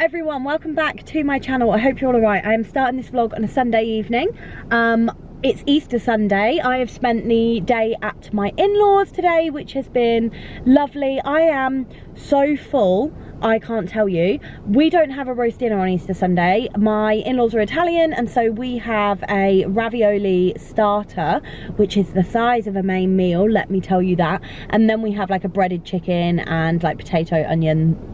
everyone, welcome back to my channel. I hope you're all alright. I am starting this vlog on a Sunday evening. It's Easter Sunday. I have spent the day at my in-laws today, which has been lovely. I am so full, I can't tell you. We don't have a roast dinner on Easter Sunday. My in-laws are Italian, and so we have a ravioli starter, which is the size of a main meal, let me tell you that. And then we have like a breaded chicken and like potato, onion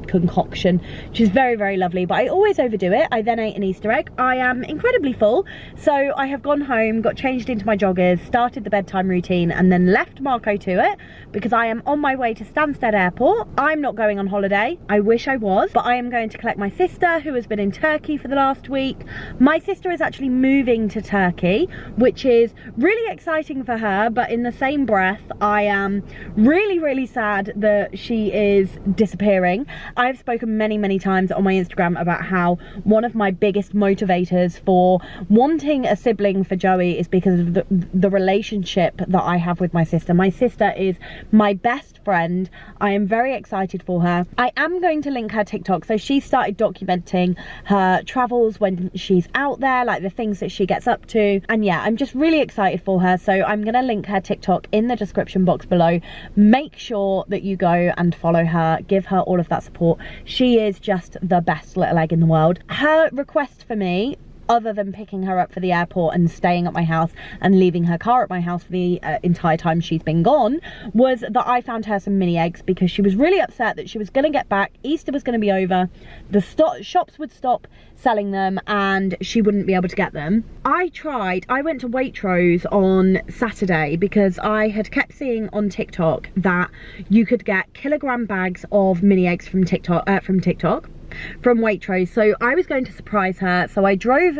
concoction, which is very, very lovely, but I always overdo it. I then ate an Easter egg. I am incredibly full, so I have gone home, got changed into my joggers, started the bedtime routine, and then left Marco to it because I am on my way to Stansted Airport. I'm not going on holiday. I wish I was, but I am going to collect my sister, who has been in Turkey for the last week. My sister is actually moving to Turkey, which is really exciting for her, but in the same breath, I am really, really sad that she is disappearing. I've spoken many, many times on my Instagram about how one of my biggest motivators for wanting a sibling for Joey is because of the relationship that I have with my sister. My sister is my best friend. I am very excited for her. I am going to link her TikTok. So she started documenting her travels when she's out there, like the things that she gets up to. And yeah, I'm just really excited for her. So I'm going to link her TikTok in the description box below. Make sure that you go and follow her, give her all of that support. She is just the best little egg in the world. Her request for me, other than picking her up for the airport and staying at my house and leaving her car at my house for the entire time she's been gone, was that I found her some mini eggs because she was really upset that she was going to get back, Easter was going to be over, the shops would stop selling them and she wouldn't be able to get them. I went to Waitrose on Saturday because I had kept seeing on TikTok that you could get kilogram bags of mini eggs from Waitrose. So I was going to surprise her, so I drove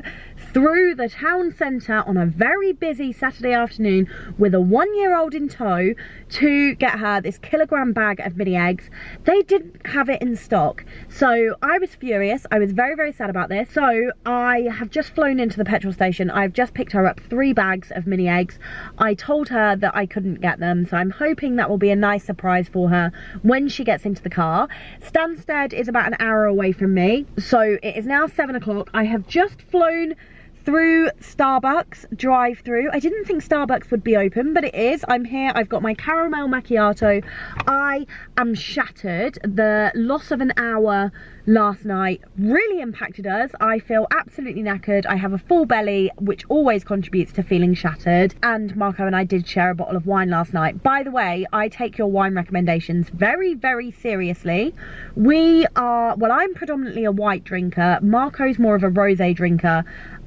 through the town centre on a very busy Saturday afternoon with a 1-year-old in tow to get her this kilogram bag of mini eggs. They didn't have it in stock, so I was furious. I was very, very sad about this. So I have just flown into the petrol station. I've just picked her up 3 bags of mini eggs. I told her that I couldn't get them, so I'm hoping that will be a nice surprise for her when she gets into the car. Stansted is about an hour away from me, so it is now 7 o'clock. I have just flown through Starbucks drive-through. I didn't think Starbucks would be open, but it is. I'm here. I've got my caramel macchiato. I am shattered. The loss of an hour last night really impacted us. I feel absolutely knackered. I have a full belly, which always contributes to feeling shattered. And Marco and I did share a bottle of wine last night. By the way, I take your wine recommendations very, very seriously. I'm predominantly a white drinker. Marco's more of a rosé drinker.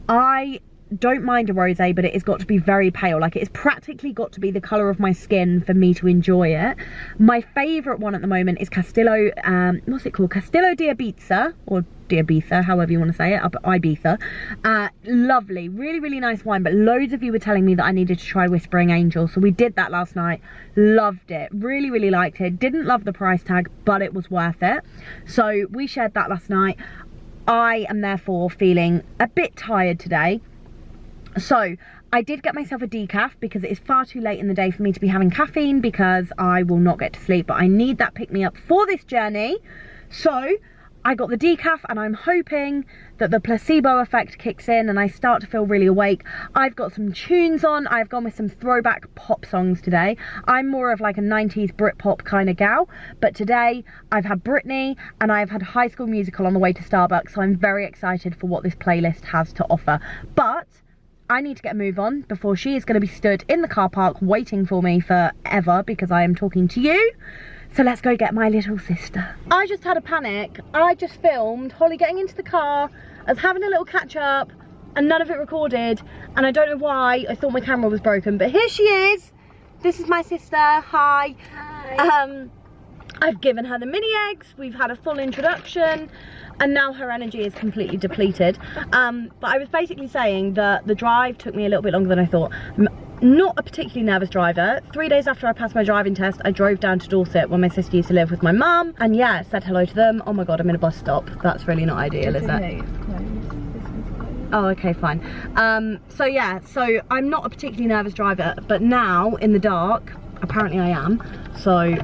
I don't mind a rosé, but it has got to be very pale. Like, it's practically got to be the colour of my skin for me to enjoy it. My favourite one at the moment is Castillo, what's it called? Castillo di Ibiza, or di Ibiza, however you want to say it, up at Ibiza. Lovely, really, really nice wine, but loads of you were telling me that I needed to try Whispering Angel, so we did that last night. Loved it, really, really liked it. Didn't love the price tag, but it was worth it. So we shared that last night. I am therefore feeling a bit tired today. So I did get myself a decaf because it is far too late in the day for me to be having caffeine because I will not get to sleep, but I need that pick-me-up for this journey. So I got the decaf and I'm hoping that the placebo effect kicks in and I start to feel really awake. I've got some tunes on. I've gone with some throwback pop songs today. I'm more of like a 90s Britpop kind of gal, but today I've had Britney and I've had High School Musical on the way to Starbucks, so I'm very excited for what this playlist has to offer. But I need to get a move on before she is going to be stood in the car park waiting for me forever because I am talking to you. So let's go get my little sister. I just had a panic. I just filmed Holly getting into the car, as having a little catch up, and none of it recorded. And I don't know why. I thought my camera was broken, but here she is. This is my sister. Hi. Hi. I've given her the mini eggs. We've had a full introduction, and now her energy is completely depleted. But I was basically saying that the drive took me a little bit longer than I thought. Not a particularly nervous driver. 3 days after I passed my driving test, I drove down to Dorset where my sister used to live with my mum, and yeah, said hello to them. Oh my god, I'm in a bus stop. That's really not ideal, is it? Oh, okay, fine. So yeah, so I'm not a particularly nervous driver, but now in the dark, apparently I am. So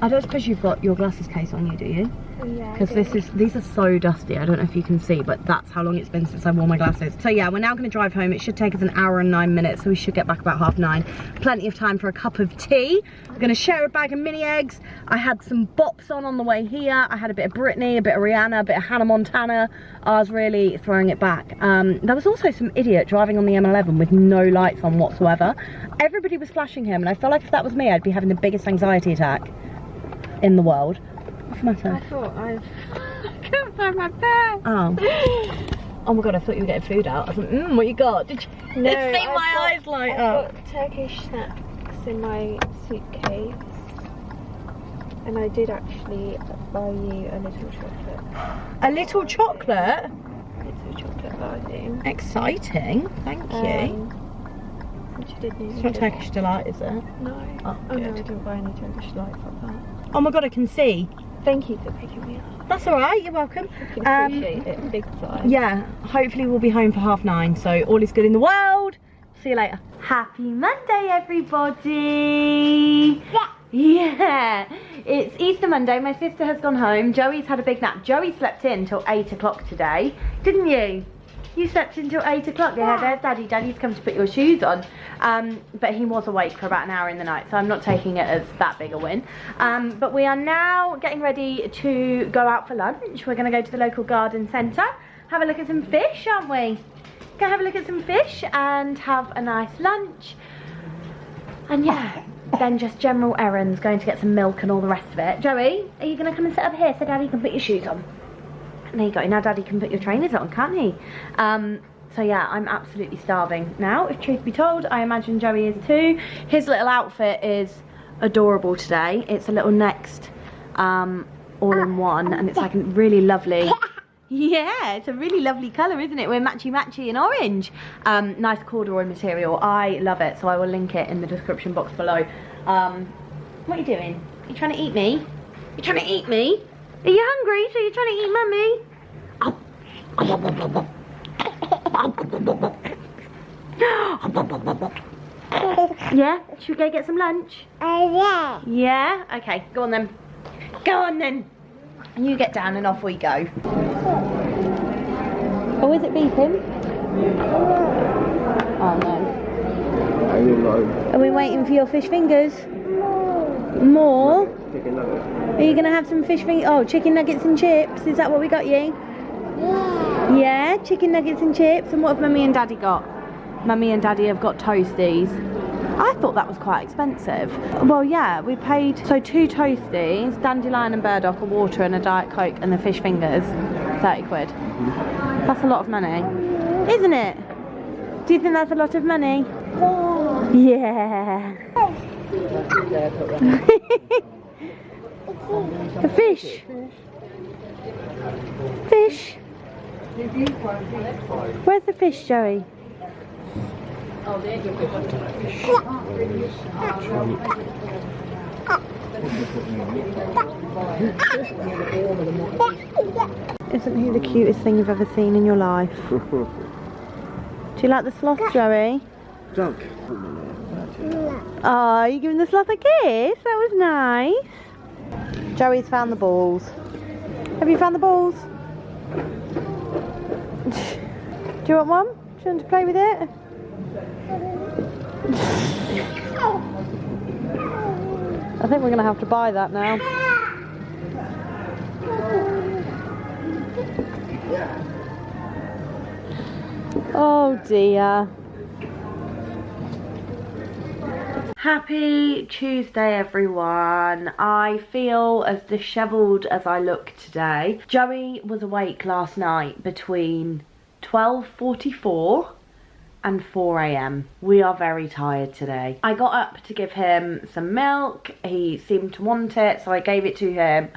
I don't suppose you've got your glasses case on you, do you? Because these are so dusty. I don't know if you can see, but that's how long it's been since I wore my glasses. So yeah, we're now going to drive home. It should take us an hour and 9 minutes, so we should get back about 9:30. Plenty of time for a cup of tea. We're going to share a bag of mini eggs. I had some bops on the way here. I had a bit of Britney, a bit of Rihanna, a bit of Hannah Montana. I was really throwing it back. There was also some idiot driving on the M11 with no lights on whatsoever. Everybody was flashing him, and I felt like if that was me, I'd be having the biggest anxiety attack in the world. What's the matter? I thought I couldn't find my purse. Oh. Oh my god, I thought you were getting food out. I was like, what you got? Did you No, see my eyes light up? I've got Turkish snacks in my suitcase. And I did actually buy you a little chocolate. A little chocolate? Little chocolate bar thing. Exciting. Thank you. Which you did need. It's not Turkish Delight, is it? No. Oh, no, I good. didn't buy any Turkish Delight from that. Oh my god, I can see. Thank you for picking me up. That's alright, you're welcome. I appreciate it, big time. Yeah, hopefully we'll be home for 9:30, so all is good in the world. See you later. Happy Monday, everybody. Yeah, it's Easter Monday. My sister has gone home. Joey's had a big nap. Joey slept in till 8 o'clock today, didn't you? You slept until 8 o'clock. Yeah, there's Daddy. Daddy's come to put your shoes on. But he was awake for about an hour in the night, so I'm not taking it as that big a win. But we are now getting ready to go out for lunch. We're going to go to the local garden centre, have a look at some fish, aren't we? Go have a look at some fish and have a nice lunch. And yeah, then just general errands, going to get some milk and all the rest of it. Joey, are you going to come and sit up here so Daddy can put your shoes on? There you go, now Daddy can put your trainers on, can't he? So yeah, I'm absolutely starving now, if truth be told. I imagine Joey is too. His little outfit is adorable today. It's a little Next all-in-one, and it's like a really lovely... Yeah, it's a really lovely colour, isn't it? We're matchy-matchy in orange. Nice corduroy material. I love it, so I will link it in the description box below. What are you doing? Are you trying to eat me? You trying to eat me? Are you hungry? So you're trying to eat Mummy? Yeah? Should we go get some lunch? Yeah. Yeah? Okay, go on then. Go on then. And you get down and off we go. Oh, is it beeping? Oh no. Are we waiting for your fish fingers? More? Are you going to have some fish fingers? Oh, chicken nuggets and chips. Is that what we got you? Yeah. Yeah, chicken nuggets and chips. And what have Mummy and Daddy got? Mummy and Daddy have got toasties. I thought that was quite expensive. Well, yeah, we paid, so 2 toasties, dandelion and burdock, a water and a Diet Coke, and the fish fingers, 30 quid. That's a lot of money, isn't it? Do you think that's a lot of money? Yeah. The fish. Fish. Where's the fish, Joey? Isn't he the cutest thing you've ever seen in your life? Do you like the sloth, Joey? Duck. Oh, you giving the sloth a kiss? That was nice. Joey's found the balls. Have you found the balls? Do you want one? Do you want to play with it? I think we're going to have to buy that now. Oh dear. Happy Tuesday, everyone. I feel as dishevelled as I look today. Joey was awake last night between 12:44 and 4 AM. We are very tired today. I got up to give him some milk. He seemed to want it, so I gave it to him.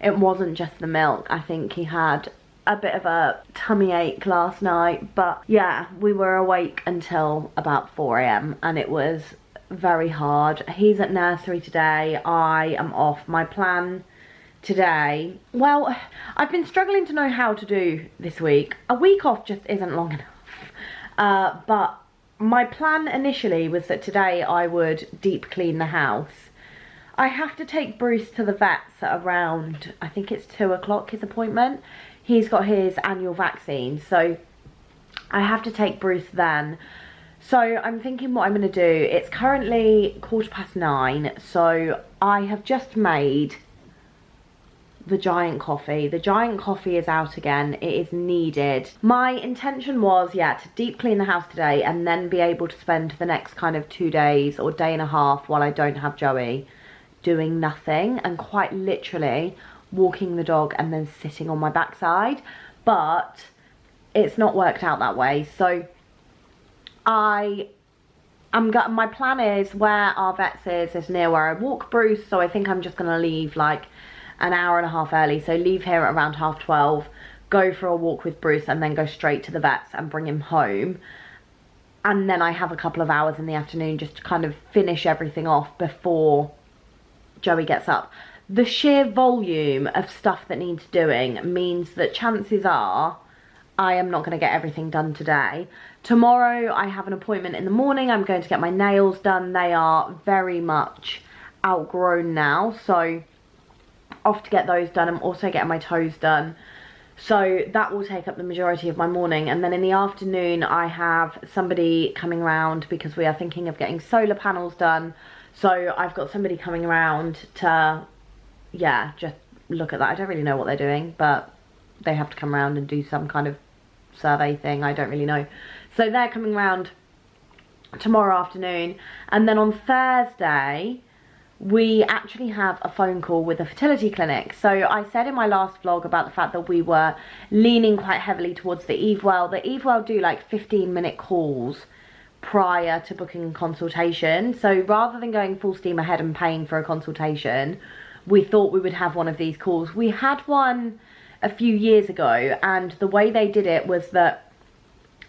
It wasn't just the milk. I think he had a bit of a tummy ache last night, but yeah, we were awake until about 4 AM and it was very hard. He's at nursery today. I am off. My plan today, well, I've been struggling to know how to do this week. A week off just isn't long enough. But my plan initially was that today I would deep clean the house. I have to take Bruce to the vets at around, I think it's 2 o'clock, his appointment. He's got his annual vaccine, so I have to take Bruce then. So I'm thinking what I'm going to do. It's currently 9:15, so I have just made the giant coffee. The giant coffee is out again. It is needed. My intention was, yeah, to deep clean the house today and then be able to spend the next kind of 2 days or day and a half while I don't have Joey doing nothing and quite literally walking the dog and then sitting on my backside. But it's not worked out that way. So my plan is where our vets is near where I walk Bruce, so I think I'm just gonna leave like an hour and a half early, so leave here at around 12:30, go for a walk with Bruce and then go straight to the vets and bring him home. And then I have a couple of hours in the afternoon just to kind of finish everything off before Joey gets up. The sheer volume of stuff that needs doing means that chances are I am not going to get everything done today. Tomorrow I have an appointment in the morning. I'm going to get my nails done. They are very much outgrown now, so off to get those done. I'm also getting my toes done, so that will take up the majority of my morning. And then in the afternoon I have somebody coming around because we are thinking of getting solar panels done, so I've got somebody coming around to, yeah, just look at that. I don't really know what they're doing, but they have to come around and do some kind of survey thing. I don't really know. So they're coming around tomorrow afternoon. And then on Thursday we actually have a phone call with a fertility clinic. So I said in my last vlog about the fact that we were leaning quite heavily towards the Evewell. The Evewell do like 15-minute calls prior to booking a consultation. So rather than going full steam ahead and paying for a consultation, we thought we would have one of these calls. We had one a few years ago, and the way they did it was that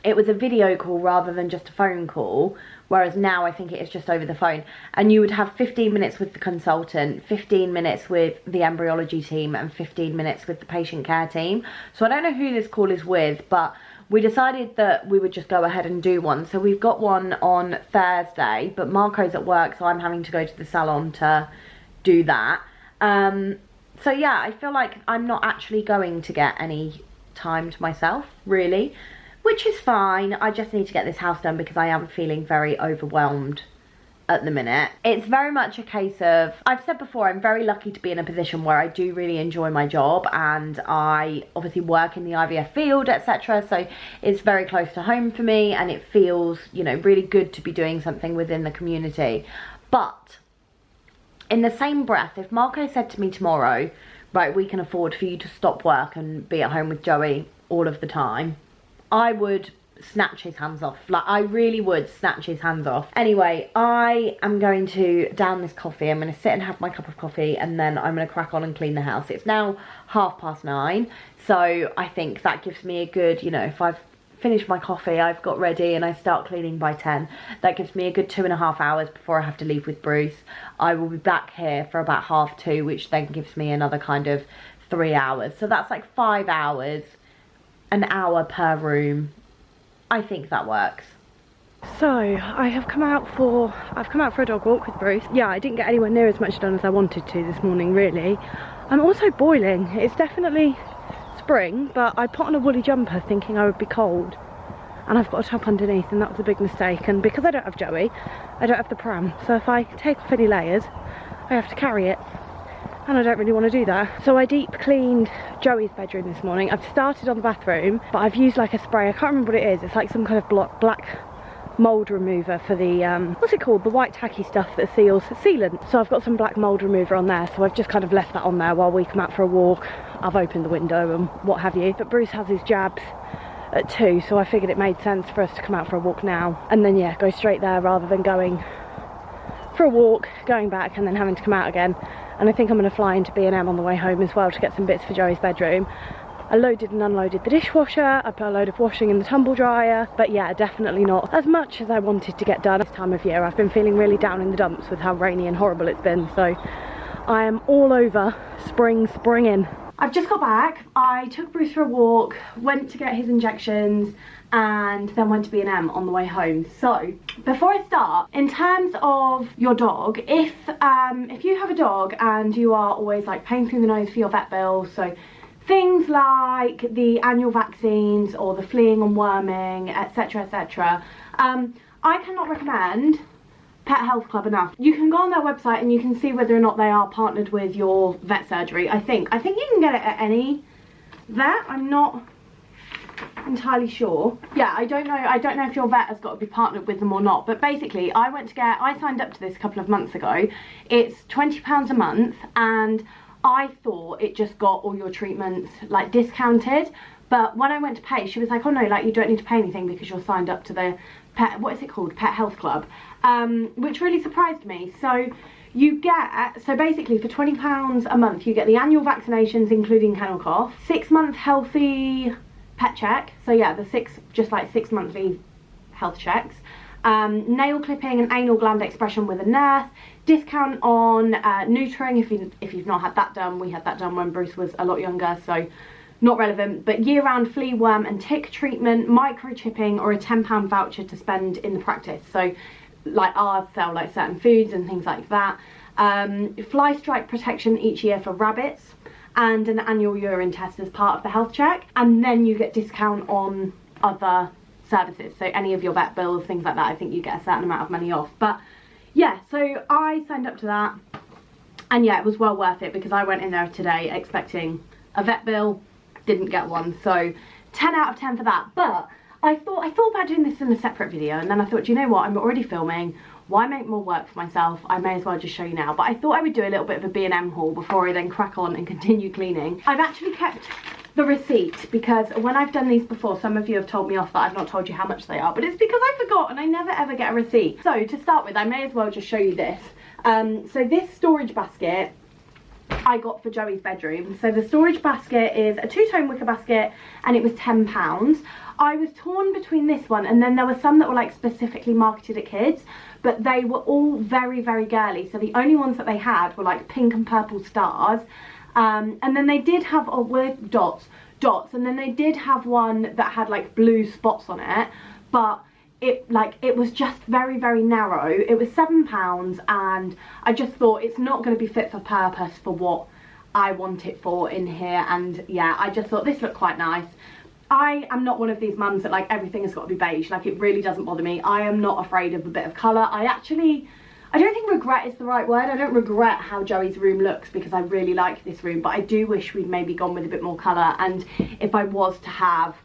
it was a video call rather than just a phone call, whereas now I think it is just over the phone. And you would have 15 minutes with the consultant, 15 minutes with the embryology team, and 15 minutes with the patient care team. So I don't know who this call is with, but we decided that we would just go ahead and do one. So we've got one on Thursday, but Marco's at work, so I'm having to go to the salon to do that. So yeah, I feel like I'm not actually going to get any time to myself, really, which is fine. I just need to get this house done because I am feeling very overwhelmed at the minute. It's very much a case of, I've said before, I'm very lucky to be in a position where I do really enjoy my job, and I obviously work in the IVF field, etc. So it's very close to home for me, and it feels, you know, really good to be doing something within the community. But in the same breath, if Marco said to me tomorrow, right, we can afford for you to stop work and be at home with Joey all of the time, I would snatch his hands off. Like, I really would snatch his hands off. Anyway, I am going to down this coffee. I'm going to sit and have my cup of coffee, and then I'm going to crack on and clean the house. It's now 9:30, so I think that gives me a good, you know, if I've finished my coffee, I've got ready, and I start cleaning by 10, that gives me a good 2.5 hours before I have to leave with Bruce. I will be back here for about 2:30, which then gives me another kind of 3 hours. So that's like 5 hours, an hour per room. I think that works. So I've come out for a dog walk with Bruce. Yeah, I didn't get anywhere near as much done as I wanted to this morning, really. I'm also boiling. It's definitely spring, but I put on a woolly jumper thinking I would be cold, and I've got a top underneath, and that was a big mistake. And because I don't have Joey, I don't have the pram, so if I take off any layers I have to carry it, and I don't really want to do that. So I deep cleaned Joey's bedroom this morning. I've started on the bathroom, but I've used like a spray. I can't remember what it is. It's like some kind of black mould remover for the what's it called, the white tacky stuff that seals, sealant. So I've got some black mould remover on there, so I've just kind of left that on there while we come out for a walk. I've opened the window and what have you. But Bruce has his jabs at 2, so I figured it made sense for us to come out for a walk now, and then yeah, go straight there rather than going for a walk, going back, and then having to come out again. And I think I'm going to fly into B&M on the way home as well to get some bits for Joey's bedroom. I loaded and unloaded the dishwasher, I put a load of washing in the tumble dryer, but yeah, definitely not as much as I wanted to get done this time of year. I've been feeling really down in the dumps with how rainy and horrible it's been, so I am all over springing. I've just got back. I took Bruce for a walk, went to get his injections, and then went to B&M on the way home. So before I start, in terms of your dog, if you have a dog and you are always like paying through the nose for your vet bill, so things like the annual vaccines or the fleeing and worming, etc, etc, I cannot recommend Pet Health Club enough. You can go on their website and you can see whether or not they are partnered with your vet surgery. I think you can get it at any vet. I'm not entirely sure. Yeah, I don't know if your vet has got to be partnered with them or not, but basically I signed up to this a couple of months ago. It's £20 a month, and I thought it just got all your treatments like discounted, but when I went to pay, she was like, oh no, like you don't need to pay anything because you're signed up to the Pet Health Club, which really surprised me. So basically for £20 a month you get the annual vaccinations including kennel cough, 6-month healthy pet check, so yeah, the 6 monthly health checks, nail clipping and anal gland expression with a nurse, discount on neutering if you've not had that done. We had that done when Bruce was a lot younger, so not relevant, but year-round flea, worm and tick treatment, microchipping, or a £10 voucher to spend in the practice. So like ours sell like certain foods and things like that. Fly strike protection each year for rabbits, and an annual urine test as part of the health check, and then you get discount on other services, so any of your vet bills, things like that. I think you get a certain amount of money off. But yeah, so I signed up to that, and yeah, it was well worth it because I went in there today expecting a vet bill, didn't get one, so 10 out of 10 for that. But I thought about doing this in a separate video, and then I thought, you know what, I'm already filming, why make more work for myself? I may as well just show you now. But I thought I would do a little bit of a B&M haul before I then crack on and continue cleaning. I've actually kept the receipt because when I've done these before, some of you have told me off that I've not told you how much they are, but it's because I forgot and I never ever get a receipt. So to start with, I may as well just show you this. So this storage basket I got for Joey's bedroom. So the storage basket is a 2-tone wicker basket and it was £10. I was torn between this one and then there were some that were like specifically marketed at kids, but they were all very, very girly. So the only ones that they had were like pink and purple stars. And then they did have, dots, and then they did have one that had like blue spots on it, but it was just very, very narrow. It was £7 and I just thought it's not going to be fit for purpose for what I want it for in here. And yeah, I just thought this looked quite nice. I am not one of these mums that like everything has got to be beige. Like, it really doesn't bother me. I am not afraid of a bit of colour. I don't think regret is the right word. I don't regret how Joey's room looks because I really like this room, but I do wish we'd maybe gone with a bit more colour. And if I was to have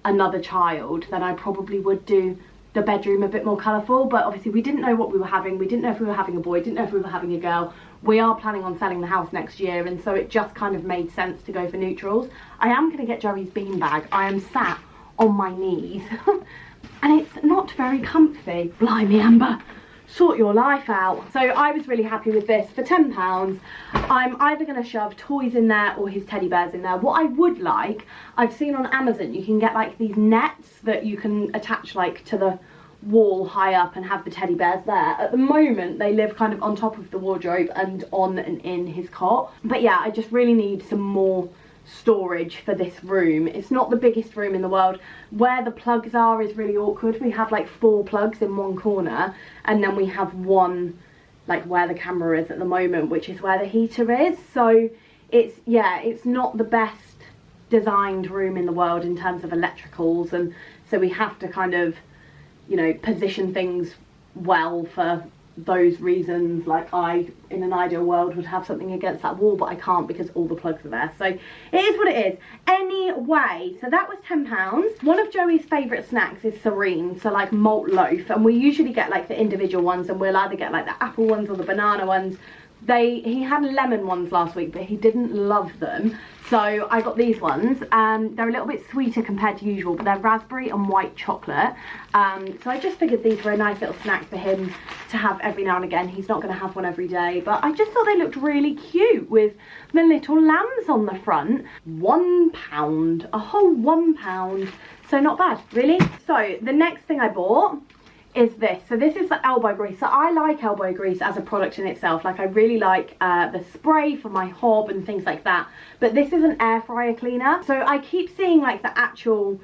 another child, then I probably would do the bedroom a bit more colourful. But obviously we didn't know what we were having. We didn't know if we were having a boy, didn't know if we were having a girl. We are planning on selling the house next year, and so it just kind of made sense to go for neutrals. I am going to get Joey's beanbag. I am sat on my knees and it's not very comfy. Blimey, Amber, sort your life out. So I was really happy with this. For £10, I'm either going to shove toys in there or his teddy bears in there. What I would like, I've seen on Amazon, you can get like these nets that you can attach like to the wall high up and have the teddy bears there. At the moment they live kind of on top of the wardrobe and on and in his cot. But yeah, I just really need some more storage for this room. It's not the biggest room in the world. Where the plugs are is really awkward. We have like 4 plugs in one corner, and then we have one like where the camera is at the moment, which is where the heater is. So it's not the best designed room in the world in terms of electricals, and so we have to kind of, you know, position things well for those reasons. Like, I, in an ideal world, would have something against that wall, but I can't because all the plugs are there. So it is what it is. Anyway, so that was £10. One of Joey's favourite snacks is Serene, so like malt loaf, and we usually get like the individual ones, and we'll either get like the apple ones or the banana ones. He had lemon ones last week, but he didn't love them, so I got these ones. They're a little bit sweeter compared to usual, but they're raspberry and white chocolate. So I just figured these were a nice little snack for him to have every now and again. He's not going to have one every day, but I just thought they looked really cute with the little lambs on the front. £1, a whole £1, so not bad really. So the next thing I bought is this. So this is the elbow grease. So I like elbow grease as a product in itself. Like I really like the spray for my hob and things like that. But this is an air fryer cleaner. So I keep seeing like the actual,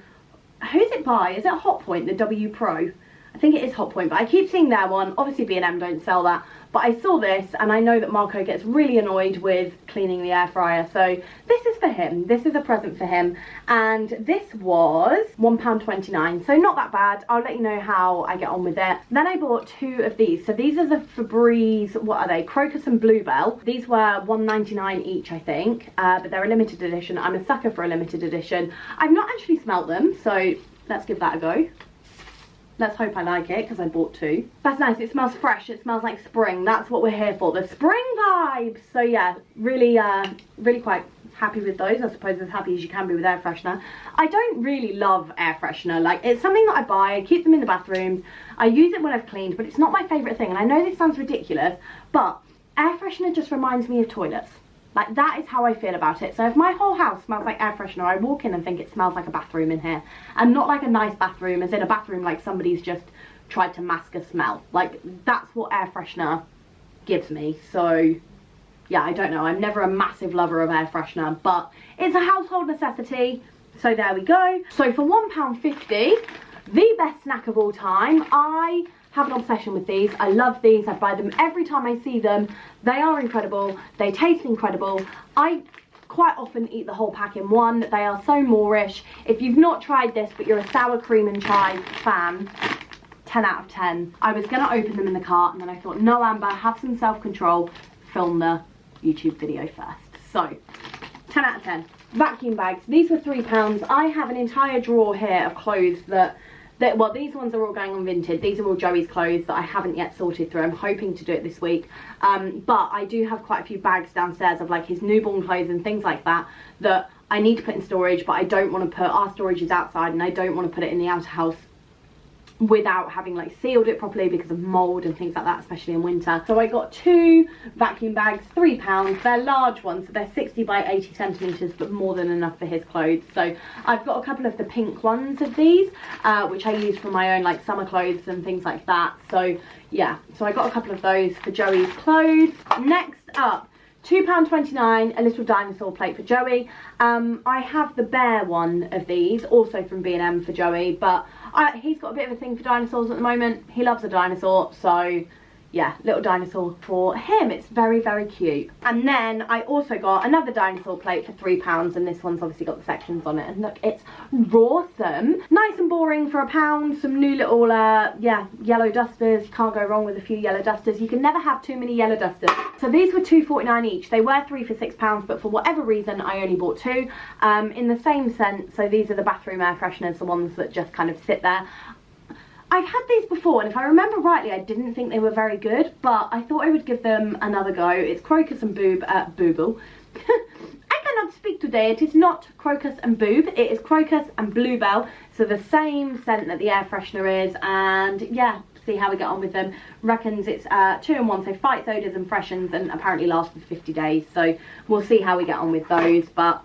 who's it by? Is it Hotpoint, the W Pro? I think it is Hotpoint, but I keep seeing their one. Obviously B&M don't sell that. But I saw this and I know that Marco gets really annoyed with cleaning the air fryer. So this is for him. This is a present for him. And this was £1.29. So not that bad. I'll let you know how I get on with it. Then I bought 2 of these. So these are the Febreze, what are they? Crocus and Bluebell. These were £1.99 each, I think. But they're a limited edition. I'm a sucker for a limited edition. I've not actually smelt them. So let's give that a go. Let's hope I like it, because I bought 2. That's nice. It smells fresh. It smells like spring. That's what we're here for. The spring vibes. So yeah, really quite happy with those. I suppose as happy as you can be with air freshener. I don't really love air freshener. Like, it's something that I buy. I keep them in the bathrooms. I use it when I've cleaned, but it's not my favourite thing. And I know this sounds ridiculous, but air freshener just reminds me of toilets. Like, that is how I feel about it. So if my whole house smells like air freshener, I walk in and think it smells like a bathroom in here. And not like a nice bathroom, as in a bathroom like somebody's just tried to mask a smell. Like, that's what air freshener gives me. So, yeah, I don't know. I'm never a massive lover of air freshener, but it's a household necessity. So there we go. So for £1.50, the best snack of all time. I have an obsession with these. I love these. I buy them every time I see them. They are incredible. They taste incredible. I quite often eat the whole pack in one. They are so Moorish. If you've not tried this, but you're a sour cream and chive fan, 10 out of 10. I was going to open them in the cart, and then I thought, no, Amber, have some self-control. Film the YouTube video first. So, 10 out of 10. Vacuum bags. These were £3. I have an entire drawer here of clothes that well, these ones are all going on Vinted. These are all Joey's clothes that I haven't yet sorted through. I'm hoping to do it this week. But I do have quite a few bags downstairs of like his newborn clothes and things like that that I need to put in storage, but I don't want to put, our storage is outside and I don't want to put it in the outer house without having like sealed it properly because of mold and things like that, especially in winter. So I got 2 vacuum bags, £3. They're large ones, so they're 60 by 80 centimetres, but more than enough for his clothes. So I've got a couple of the pink ones of these, which I use for my own like summer clothes and things like that. So yeah, so I got a couple of those for Joey's clothes. Next up, £2.29, a little dinosaur plate for Joey. I have the bear one of these, also from B&M for Joey, but he's got a bit of a thing for dinosaurs at the moment. He loves a dinosaur, so yeah, little dinosaur for him. It's very, very cute. And then I also got another dinosaur plate for £3, and this one's obviously got the sections on it. And look, it's rawsome. Nice and boring for £1. Some new little, yeah, yellow dusters. You can't go wrong with a few yellow dusters. You can never have too many yellow dusters. So these were £2.49 each. They were 3 for £6, but for whatever reason, I only bought 2. In the same scent, so these are the bathroom air fresheners, the ones that just kind of sit there. I've had these before, and if I remember rightly, I didn't think they were very good, but I thought I would give them another go. It's Crocus and Booble. I cannot speak today. It is not Crocus and Boob. It is Crocus and Bluebell. So the same scent that the air freshener is, and yeah, see how we get on with them. Reckons it's 2 in 1, so fights odours and freshens, and apparently lasts for 50 days. So we'll see how we get on with those, but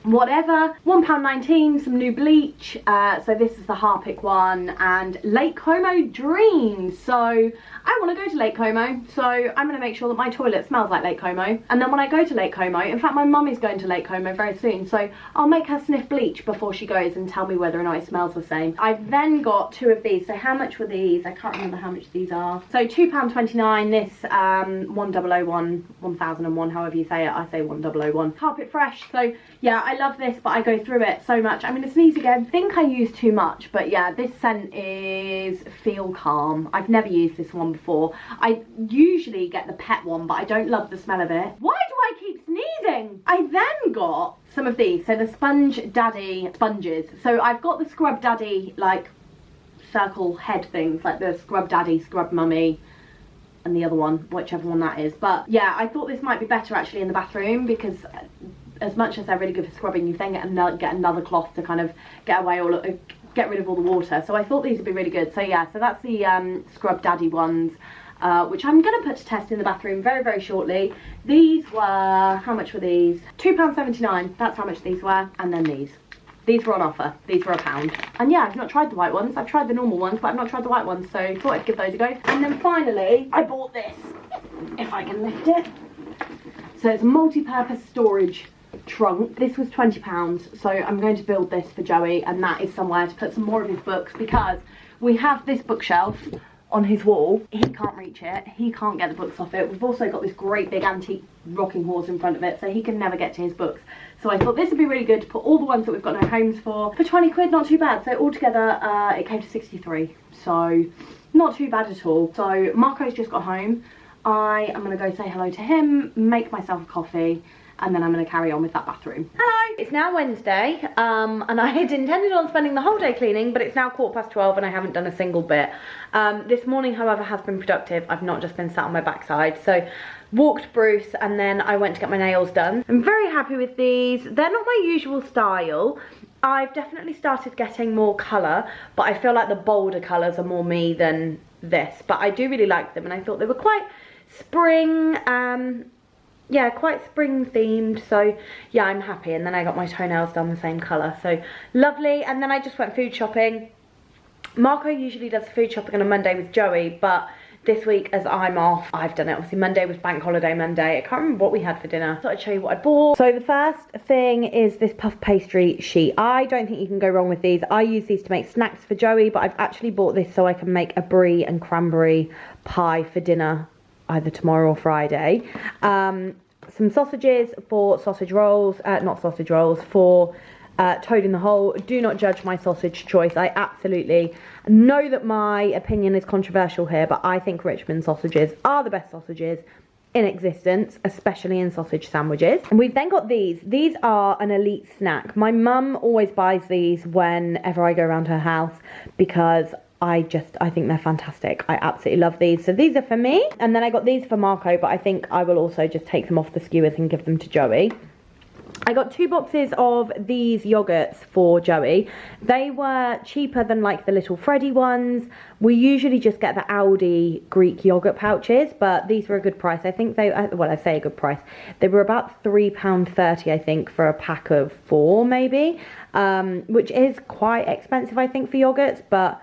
whatever. £1.19, some new bleach. So this is the Harpic one, and Lake Como Dreams. So I want to go to Lake Como, so I'm going to make sure that my toilet smells like Lake Como. And then when I go to Lake Como, in fact my mum is going to Lake Como very soon, so I'll make her sniff bleach before she goes and tell me whether or not it smells the same. I've then got 2 of these. So how much were these? I can't remember how much these are. So £2.29, this 1001, 1001, however you say it. I say 1001. Carpet Fresh. So yeah, I love this, but I go through it so much. I'm going to sneeze again. I think I use too much, but yeah, this scent is Feel Calm. I've never used this one before. I usually get the pet one, but I don't love the smell of it. Why do I keep sneezing? I then got some of these. So the Sponge Daddy sponges. So I've got the Scrub Daddy, like, circle head things, like the Scrub Daddy, Scrub Mummy, and the other one, whichever one that is. But yeah, I thought this might be better actually in the bathroom, because as much as they're really good for scrubbing, you then get another cloth to kind of get away all, get rid of all the water. So I thought these would be really good. So yeah, so that's the Scrub Daddy ones, which I'm going to put to test in the bathroom very, very shortly. These were, how much were these? £2.79, that's how much these were. And then these. These were on offer. These were £1. And yeah, I've not tried the white ones. I've tried the normal ones, but I've not tried the white ones. So I thought I'd give those a go. And then finally, I bought this, if I can lift it. So it's a multi-purpose storage trunk. This was £20. So I'm going to build this for Joey. And that is somewhere to put some more of his books, because we have this bookshelf on his wall. He can't reach it. He can't get the books off it. We've also got this great big antique rocking horse in front of it, so he can never get to his books. So I thought this would be really good to put all the ones that we've got no homes for 20 quid, not too bad. So altogether it came to 63, so not too bad at all. So Marco's just got home. I am going to go say hello to him, make myself a coffee, and then I'm going to carry on with that bathroom. Hello! It's now Wednesday, and I had intended on spending the whole day cleaning, but it's now 12:15 and I haven't done a single bit. This morning, however, has been productive. I've not just been sat on my backside. So walked Bruce, and then I went to get my nails done. I'm very happy with these. They're not my usual style. I've definitely started getting more colour, but I feel like the bolder colours are more me than this. But I do really like them, and I thought they were quite spring, yeah, quite spring themed. So yeah, I'm happy. And then I got my toenails done the same colour, so lovely. And then I just went food shopping. Marco usually does food shopping on a Monday with Joey, but this week, as I'm off, I've done it. Obviously Monday was bank holiday Monday. I can't remember what we had for dinner. I thought I'd show you what I bought. So the first thing is this puff pastry sheet. I don't think you can go wrong with these. I use these to make snacks for Joey, but I've actually bought this so I can make a brie and cranberry pie for dinner either tomorrow or Friday. Some sausages for sausage rolls, not sausage rolls, for toad in the hole. Do not judge my sausage choice. I absolutely know that my opinion is controversial here, but I think Richmond sausages are the best sausages in existence, especially in sausage sandwiches. And we've then got these. These are an elite snack. My mum always buys these whenever I go around her house, because I think they're fantastic. I absolutely love these. So these are for me. And then I got these for Marco, but I think I will also just take them off the skewers and give them to Joey. I got 2 boxes of these yogurts for Joey. They were cheaper than like the little Freddy ones. We usually just get the Aldi Greek yogurt pouches, but these were a good price. I think they, well, I say a good price. They were about £3.30, I think, for a pack of 4 maybe, which is quite expensive, I think, for yogurts, but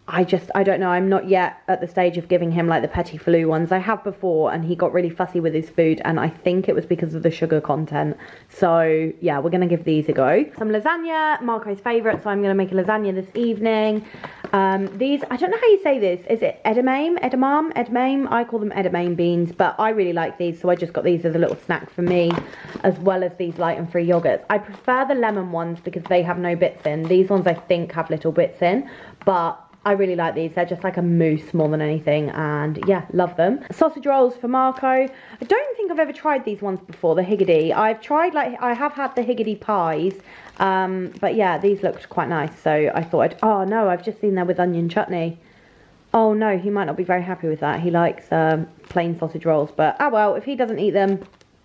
I don't know. I'm not yet at the stage of giving him like the Petit Falou ones. I have before, and he got really fussy with his food, and I think it was because of the sugar content. So yeah, we're gonna give these a go. Some lasagna, Marco's favourite, so I'm gonna make a lasagna this evening. These, I don't know how you say this. Is it edamame? I call them edamame beans, but I really like these, so I just got these as a little snack for me, as well as these light and free yogurts. I prefer the lemon ones because they have no bits in. These ones I think have little bits in, but I really like these. They're just like a mousse more than anything, and yeah, love them. Sausage rolls for Marco. I don't think I've ever tried these ones before, the Higgity. I've tried, like, I have had the Higgity pies, but yeah, these looked quite nice, so I thought oh no, I've just seen that with onion chutney. Oh no, he might not be very happy with that. He likes plain sausage rolls, but oh well, if he doesn't eat them,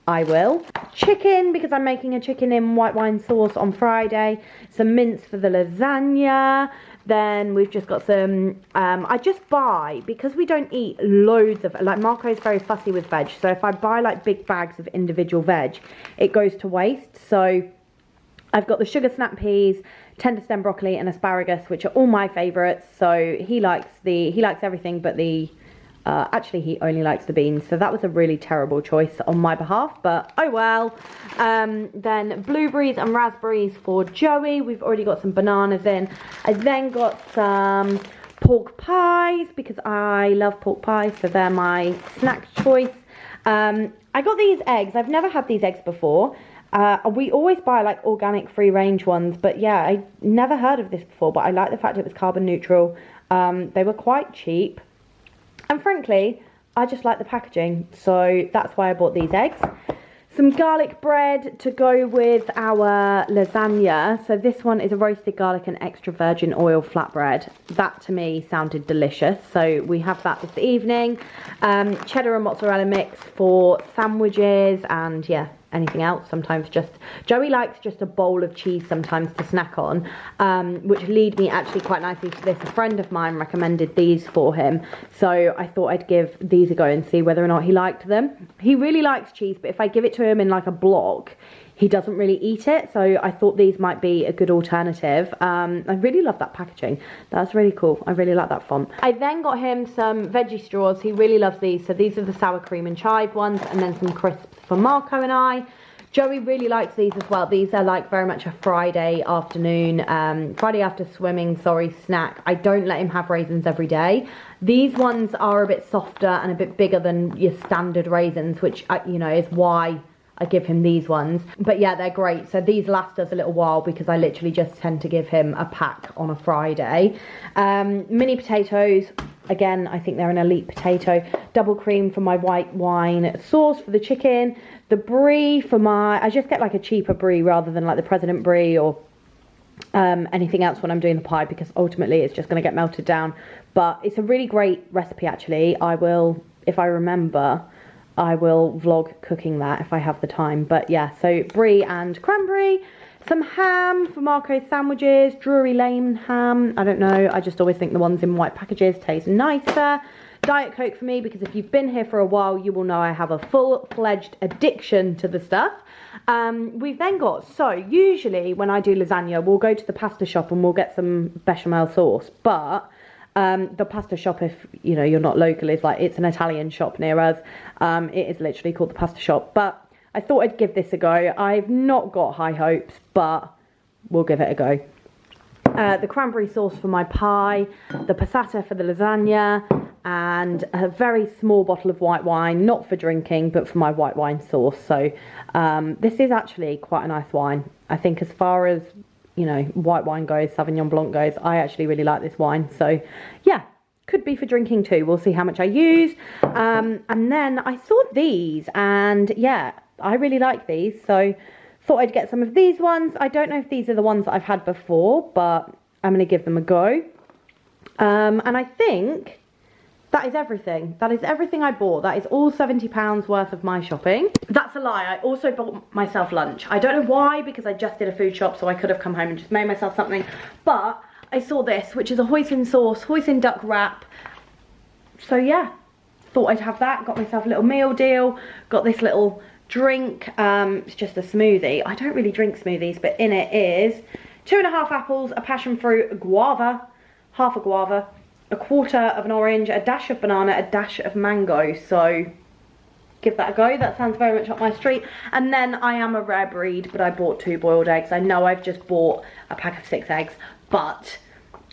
I will. Chicken, because I'm making a chicken in white wine sauce on Friday. Some mince for the lasagna. Then we've just got some, I just buy, because we don't eat loads of, like Marco's very fussy with veg, so if I buy like big bags of individual veg, it goes to waste. So I've got the sugar snap peas, tender stem broccoli and asparagus, which are all my favourites. So he likes everything but the, actually he only likes the beans, so that was a really terrible choice on my behalf, but oh well. Then blueberries and raspberries for Joey. We've already got some bananas in. I then got some pork pies because I love pork pies, so they're my snack choice. I got these eggs. I've never had these eggs before. We always buy like organic free range ones, but yeah, I never heard of this before, but I like the fact it was carbon neutral. They were quite cheap. And frankly, I just like the packaging, so that's why I bought these eggs. Some garlic bread to go with our lasagna. So this one is a roasted garlic and extra virgin oil flatbread. That to me sounded delicious, so we have that this evening. Cheddar and mozzarella mix for sandwiches, and yeah, anything else. Sometimes just, Joey likes just a bowl of cheese sometimes to snack on, which lead me actually quite nicely to this. A friend of mine recommended these for him, so I thought I'd give these a go and see whether or not he liked them. He really likes cheese, but if I give it to him in like a block, he doesn't really eat it, so I thought these might be a good alternative. I really love that packaging. That's really cool. I really like that font. I then got him some veggie straws. He really loves these. So these are the sour cream and chive ones, and then some crisps for Marco and I. Joey really likes these as well. These are like very much a Friday afternoon, Friday after swimming, snack. I don't let him have raisins every day. These ones are a bit softer and a bit bigger than your standard raisins, which, you know, is why I give him these ones. But yeah, they're great. So these last us a little while because I literally just tend to give him a pack on a Friday. Mini potatoes. Again, I think they're an elite potato. Double cream for my white wine sauce for the chicken. The brie for my... I just get like a cheaper brie rather than like the President brie or anything else when I'm doing the pie, because ultimately it's just going to get melted down. But it's a really great recipe actually. I will, if I remember, I will vlog cooking that if I have the time. But yeah, so brie and cranberry. Some ham for Marco's sandwiches. Drury Lane ham. I don't know. I just always think the ones in white packages taste nicer. Diet Coke for me, because if you've been here for a while, you will know I have a full-fledged addiction to the stuff. We've then got, so usually when I do lasagna, we'll go to the pasta shop and we'll get some bechamel sauce. But the pasta shop, if you know you're not local, is like, it's an Italian shop near us. It is literally called the pasta shop. But I thought I'd give this a go. I've not got high hopes, but we'll give it a go. The cranberry sauce for my pie, the passata for the lasagna, and a very small bottle of white wine, not for drinking, but for my white wine sauce. So this is actually quite a nice wine. I think as far as, you know, white wine goes, Sauvignon Blanc goes, I actually really like this wine. So yeah, could be for drinking too. We'll see how much I use. And then I saw these, and yeah, I really like these. So thought I'd get some of these ones. I don't know if these are the ones that I've had before, but I'm going to give them a go. And I think that is everything. That is everything I bought. That is all £70 worth of my shopping. That's a lie. I also bought myself lunch. I don't know why, because I just did a food shop, so I could have come home and just made myself something. But I saw this, which is a hoisin sauce, hoisin duck wrap. So yeah, thought I'd have that. Got myself a little meal deal. Got this little drink. It's just a smoothie. I don't really drink smoothies, but in it is 2.5 apples, a passion fruit, a guava, half a guava, a quarter of an orange, a dash of banana, a dash of mango. So give that a go. That sounds very much up my street. And then I am a rare breed, but I bought 2 boiled eggs. I know I've just bought a pack of 6 eggs, but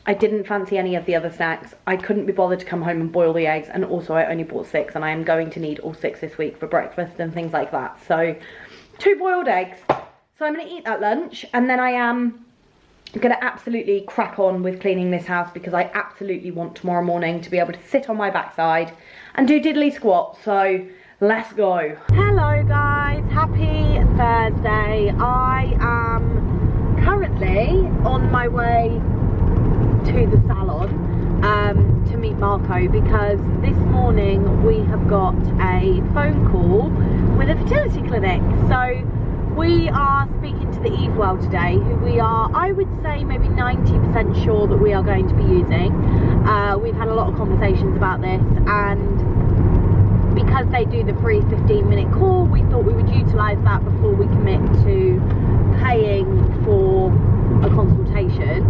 I didn't fancy any of the other snacks. I couldn't be bothered to come home and boil the eggs, and also I only bought 6, and I am going to need all 6 this week for breakfast and things like that. So 2 boiled eggs. So I'm going to eat that lunch, and then I am going to absolutely crack on with cleaning this house, because I absolutely want tomorrow morning to be able to sit on my backside and do diddly squat. So let's go. Hello guys, happy Thursday. I am currently on my way to the salon to meet Marco, because this morning we have got a phone call with a fertility clinic. So we are speaking to the Eve Well today, who we are, I would say, maybe 90% sure that we are going to be using. We've had a lot of conversations about this, and because they do the free 15-minute call, we thought we would utilise that before we commit to paying for a consultation.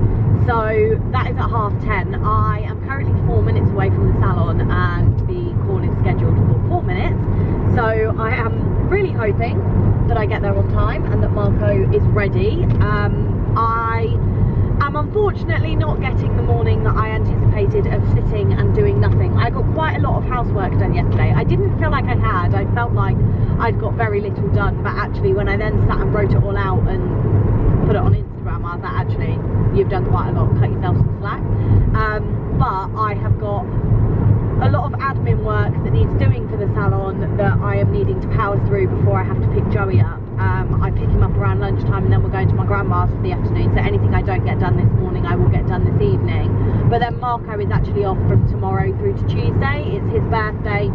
So that is at 10:30. I am currently 4 minutes away from the salon, and the call is scheduled for 4 minutes. So I am really hoping that I get there on time and that Marco is ready. I am unfortunately not getting the morning that I anticipated of sitting and doing nothing. I got quite a lot of housework done yesterday. I didn't feel like I had. I felt like I'd got very little done, but actually when I then sat and wrote it all out and put it on Instagram, I was like, actually, you've done quite a lot, cut yourself some slack. But I have got a lot of admin work that needs doing for the salon that I am needing to power through before I have to pick Joey up. I pick him up around lunchtime, and then we're going to my grandma's for the afternoon, so anything I don't get done this morning I will get done this evening. But then Marco is actually off from tomorrow through to Tuesday. It's his birthday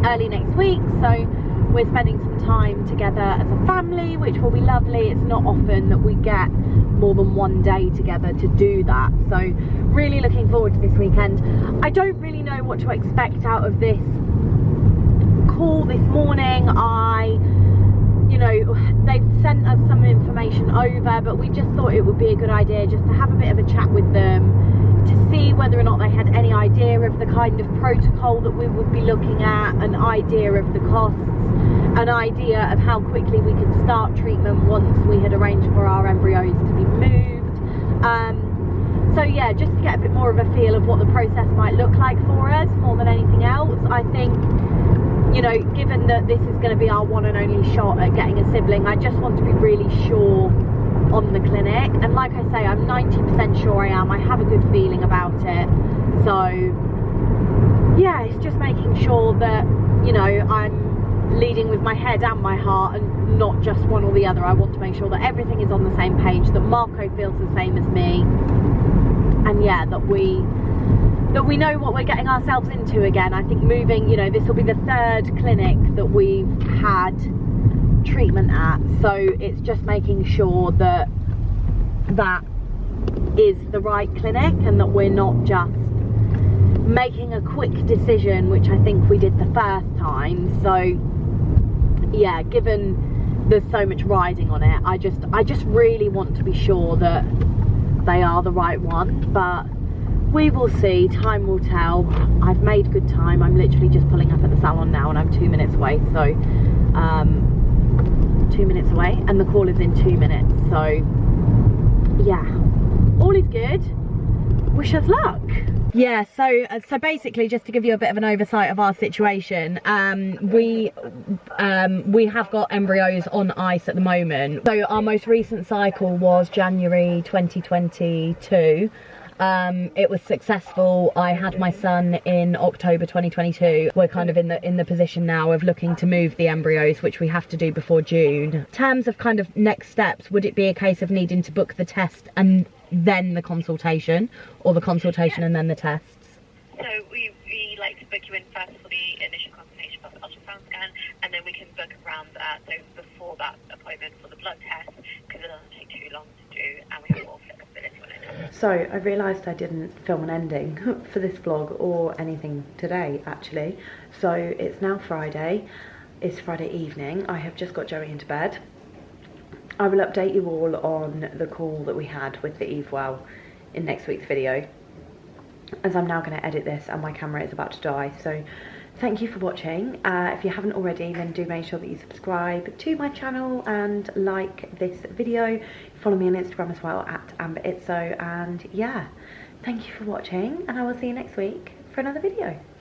early next week, so we're spending some time together as a family, which will be lovely. It's not often that we get more than one day together to do that, so really looking forward to this weekend. I don't really know what to expect out of this call this morning. I you know, they've sent us some information over, but we just thought it would be a good idea just to have a bit of a chat with them to see whether or not they had any idea of the kind of protocol that we would be looking at, an idea of the costs, an idea of how quickly we could start treatment once we had arranged for our embryos to be moved. So yeah, just to get a bit more of a feel of what the process might look like for us more than anything else. I think, you know, given that this is going to be our one and only shot at getting a sibling, I just want to be really sure on the clinic. And like I say, I'm 90% sure I am. I have a good feeling about it. So yeah, it's just making sure that, you know, I'm leading with my head and my heart and not just one or the other. I want to make sure that everything is on the same page, that Marco feels the same as me, and yeah, that we know what we're getting ourselves into again. I think moving, you know, this will be the 3rd clinic that we've had treatment at, so it's just making sure that that is the right clinic and that we're not just making a quick decision, which I think we did the first time. So yeah, given there's so much riding on it, I just really want to be sure that they are the right one, but we will see. Time will tell. I've made good time. I'm literally just pulling up at the salon now and I'm 2 minutes away, so 2 minutes away, and the call is in 2 minutes. So yeah, all is good. Wish us luck. Yeah, so basically, just to give you a bit of an oversight of our situation, we have got embryos on ice at the moment. So our most recent cycle was January 2022. It was successful. I had my son in October 2022. We're kind of in the position now of looking to move the embryos, which we have to do before June. In terms of kind of next steps, would it be a case of needing to book the test and then the consultation, or the consultation and then the tests? So we like to book you in first for the initial consultation for the ultrasound scan, and then we can book around that, so before that appointment for the blood test, because it doesn't take too long to do and we have more flexibility on it. So I realised I didn't film an ending for this vlog or anything today actually. So it's now Friday, it's Friday evening. I have just got Joey into bed. I will update you all on the call that we had with the Evewell in next week's video, as I'm now going to edit this and my camera is about to die. So thank you for watching. If you haven't already, then do make sure that you subscribe to my channel and like this video. Follow me on Instagram as well at amberizzo, and yeah, thank you for watching and I will see you next week for another video.